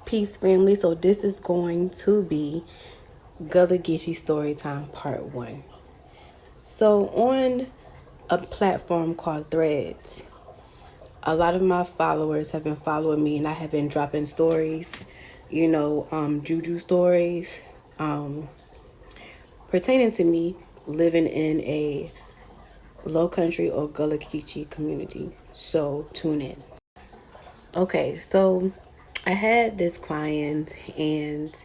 Peace, family. So this is going to be Gullah Geechee Storytime Part 1. So on a platform called Threads, a lot of my followers have been following me, and I have been dropping stories, juju stories, pertaining to me living in a low country or Gullah Geechee community. So tune in. Okay, so I had this client and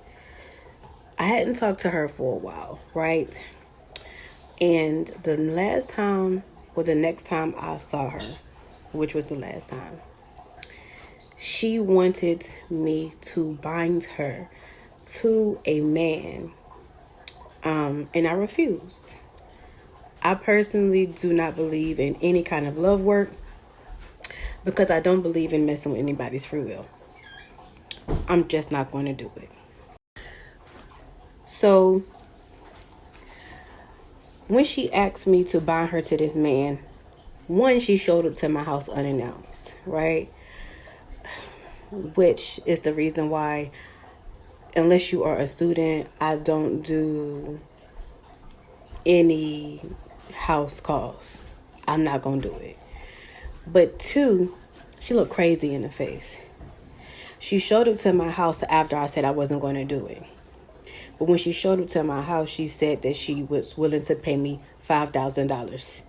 I hadn't talked to her for a while, right? And the next time I saw her, which was the last time, she wanted me to bind her to a man, and I refused. I personally do not believe in any kind of love work because I don't believe in messing with anybody's free will. I'm just not going to do it. So when she asked me to bind her to this man, one, she showed up to my house unannounced, right? Which is the reason why, unless you are a student, I don't do any house calls. I'm not going to do it. But two, she looked crazy in the face. She showed up to my house after I said I wasn't going to do it. But when she showed up to my house, she said that she was willing to pay me $5,000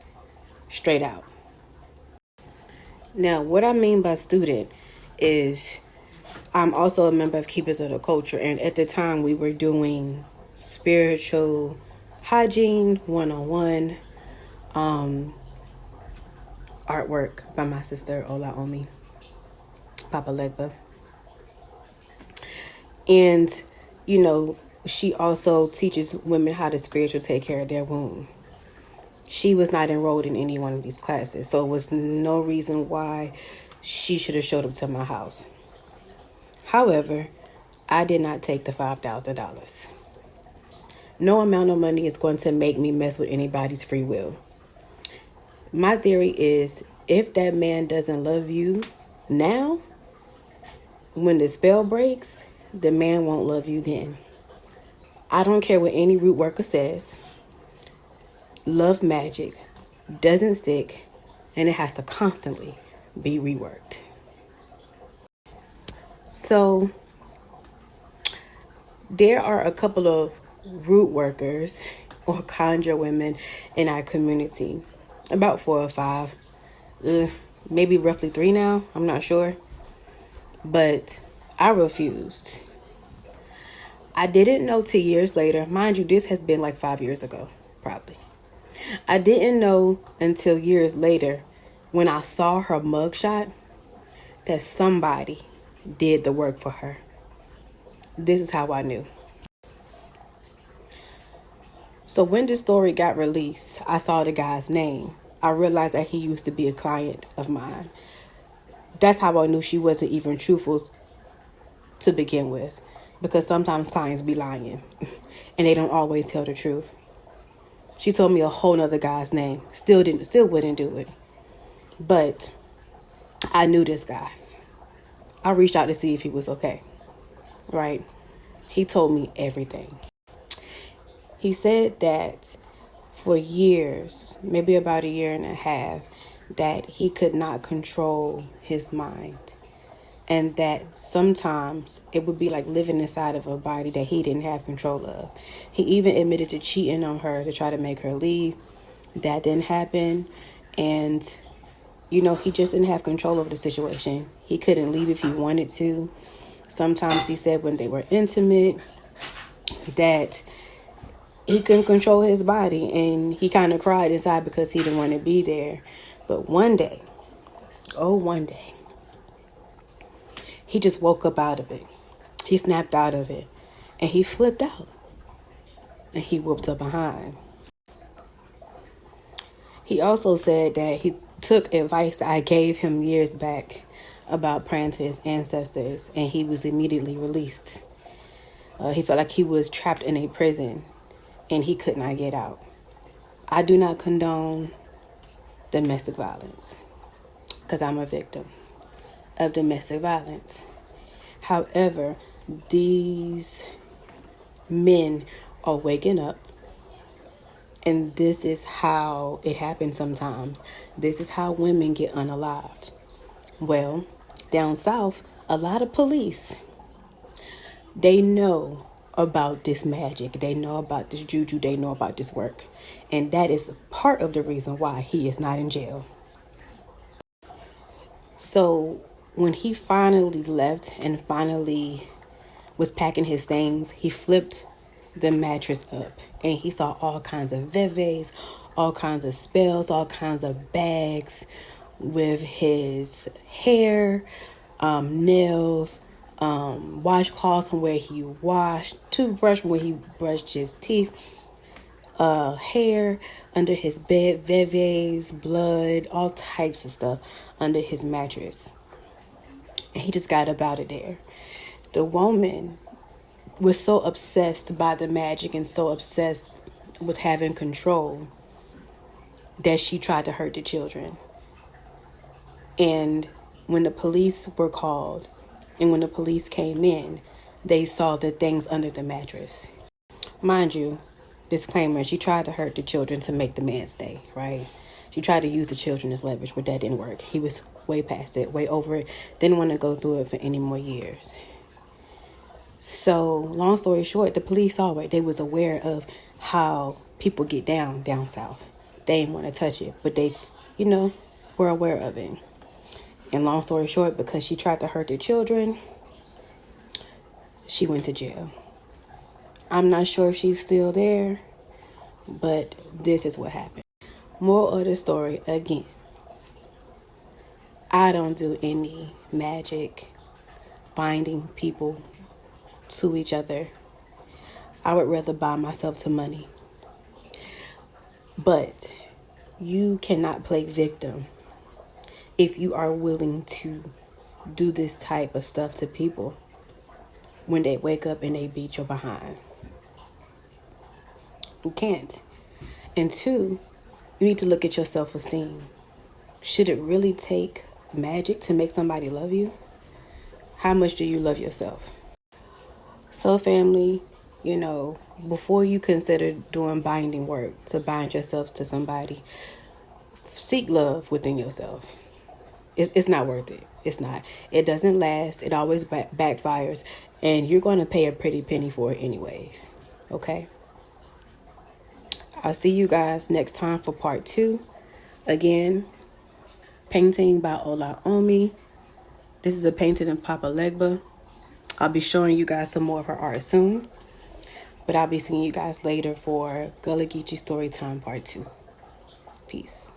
straight out. Now, what I mean by student is I'm also a member of Keepers of the Culture. And at the time, we were doing spiritual hygiene 101, artwork by my sister Ola Omi, Papa Legba. And, she also teaches women how to spiritually take care of their womb. She was not enrolled in any one of these classes, so it was no reason why she should have showed up to my house. However, I did not take the $5,000. No amount of money is going to make me mess with anybody's free will. My theory is if that man doesn't love you now, when the spell breaks, the man won't love you then. I don't care what any root worker says. Love magic doesn't stick, and it has to constantly be reworked. So there are a couple of root workers or conjure women in our community, about 4 or 5, maybe roughly 3 now, I'm not sure, but I refused. I didn't know 2 years later, mind you, this has been like 5 years ago, probably. I didn't know until years later when I saw her mugshot that somebody did the work for her. This is how I knew. So when this story got released, I saw the guy's name. I realized that he used to be a client of mine. That's how I knew she wasn't even truthful to begin with, because sometimes clients be lying and they don't always tell the truth. She told me a whole nother guy's name. Still wouldn't do it. But I knew this guy. I reached out to see if he was okay. Right? He told me everything. He said that for years, maybe about 1.5 years, that he could not control his mind. And that sometimes it would be like living inside of a body that he didn't have control of. He even admitted to cheating on her to try to make her leave. That didn't happen. And, he just didn't have control over the situation. He couldn't leave if he wanted to. Sometimes he said when they were intimate that he couldn't control his body. And he kind of cried inside because he didn't want to be there. But one day, he just woke up out of it. He snapped out of it. And he flipped out. And he whooped her behind. He also said that he took advice that I gave him years back about praying to his ancestors. And he was immediately released. He felt like he was trapped in a prison. And he could not get out. I do not condone domestic violence. Because I'm a victim of domestic violence. However, these men are waking up, and this is how it happens sometimes. This is how women get unalived. Well, down south, a lot of police, they know about this magic. They know about this juju. They know about this work. And that is part of the reason why he is not in jail. So when he finally left and finally was packing his things, he flipped the mattress up and he saw all kinds of veves, all kinds of spells, all kinds of bags with his hair, nails, washcloths from where he washed, toothbrush when he brushed his teeth, hair under his bed, veves, blood, all types of stuff under his mattress. And he just got up out of there. The woman was so obsessed by the magic and so obsessed with having control that she tried to hurt the children. And when the police were called and when the police came in, they saw the things under the mattress. Mind you, disclaimer, she tried to hurt the children to make the man stay, right? She tried to use the children as leverage, but that didn't work. He was way past it, way over it. Didn't want to go through it for any more years. So, long story short, the police saw it. They was aware of how people get down south. They didn't want to touch it, but they, were aware of it. And long story short, because she tried to hurt the children, she went to jail. I'm not sure if she's still there, but this is what happened. Moral of the story, again, I don't do any magic, binding people to each other. I would rather bind myself to money. But you cannot play victim if you are willing to do this type of stuff to people when they wake up and they beat your behind. You can't. And two, you need to look at your self-esteem. Should it really take magic to make somebody love you? How much do you love yourself? So family, before you consider doing binding work to bind yourself to somebody, seek love within yourself. It's not worth it. It's not. It doesn't last. It always backfires. And you're going to pay a pretty penny for it anyways. Okay? I'll see you guys next time for part 2. Again, painting by Ola Omi. This is a painting in Papa Legba. I'll be showing you guys some more of her art soon. But I'll be seeing you guys later for Gullah Geechee Storytime Part 2. Peace.